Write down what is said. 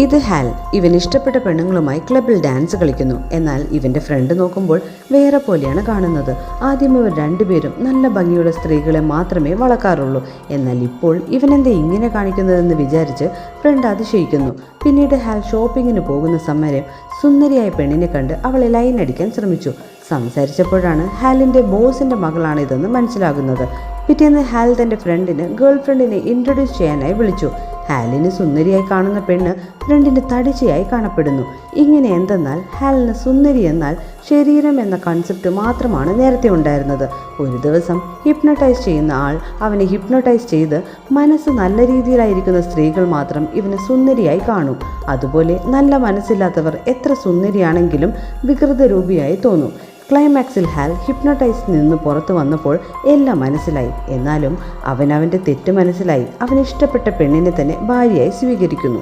ഇത് ഹാൽ. ഇവൻ ഇഷ്ടപ്പെട്ട പെണ്ണുങ്ങളുമായി ക്ലബിൽ ഡാൻസ് കളിക്കുന്നു. എന്നാൽ ഇവൻ്റെ ഫ്രണ്ട് നോക്കുമ്പോൾ വേറെ പോലെയാണ് കാണുന്നത്. ആദ്യം ഇവർ രണ്ടുപേരും നല്ല ഭംഗിയുള്ള സ്ത്രീകളെ മാത്രമേ വളക്കാറുള്ളൂ. എന്നാൽ ഇപ്പോൾ ഇവനെന്താ ഇങ്ങനെ കാണിക്കുന്നതെന്ന് വിചാരിച്ച് ഫ്രണ്ട് അതിശയിക്കുന്നു. പിന്നീട് ഹാൽ ഷോപ്പിങ്ങിന് പോകുന്ന സമയം സുന്ദരിയായ പെണ്ണിനെ കണ്ട് അവളെ ലൈൻ അടിക്കാൻ ശ്രമിച്ചു. സംസാരിച്ചപ്പോഴാണ് ഹാലിൻ്റെ ബോസിൻ്റെ മകളാണിതെന്ന് മനസ്സിലാകുന്നത്. പിറ്റേന്ന് ഹാൽ തൻ്റെ ഫ്രണ്ടിന് ഗേൾ ഫ്രണ്ടിനെ ഇൻട്രൊഡ്യൂസ് ചെയ്യാനായി വിളിച്ചു. ഹാലിന് സുന്ദരിയായി കാണുന്ന പെണ്ണ് ഫ്രണ്ടിന് തടിച്ചയായി കാണപ്പെടുന്നു. ഇങ്ങനെ എന്തെന്നാൽ ഹാലിന് സുന്ദരി എന്നാൽ ശരീരം എന്ന കൺസെപ്റ്റ് മാത്രമാണ് നേരത്തെ ഉണ്ടായിരുന്നത്. ഒരു ദിവസം ഹിപ്നോട്ടൈസ് ചെയ്യുന്ന ആൾ അവനെ ഹിപ്നോട്ടൈസ് ചെയ്ത് മനസ്സ് നല്ല രീതിയിലായിരിക്കുന്ന സ്ത്രീകൾ മാത്രം ഇവന് സുന്ദരിയായി കാണും. അതുപോലെ നല്ല മനസ്സില്ലാത്തവർ എത്ര സുന്ദരിയാണെങ്കിലും വികൃത രൂപിയായി തോന്നും. ക്ലൈമാക്സിൽ ഹാൽ ഹിപ്നോട്ടൈസിൽ നിന്ന് പുറത്തു വന്നപ്പോൾ എല്ലാം മനസ്സിലായി. എന്നാലും അവൻ്റെ തെറ്റ് മനസ്സിലായി. അവൻ ഇഷ്ടപ്പെട്ട പെണ്ണിനെ തന്നെ ഭാര്യയായി സ്വീകരിക്കുന്നു.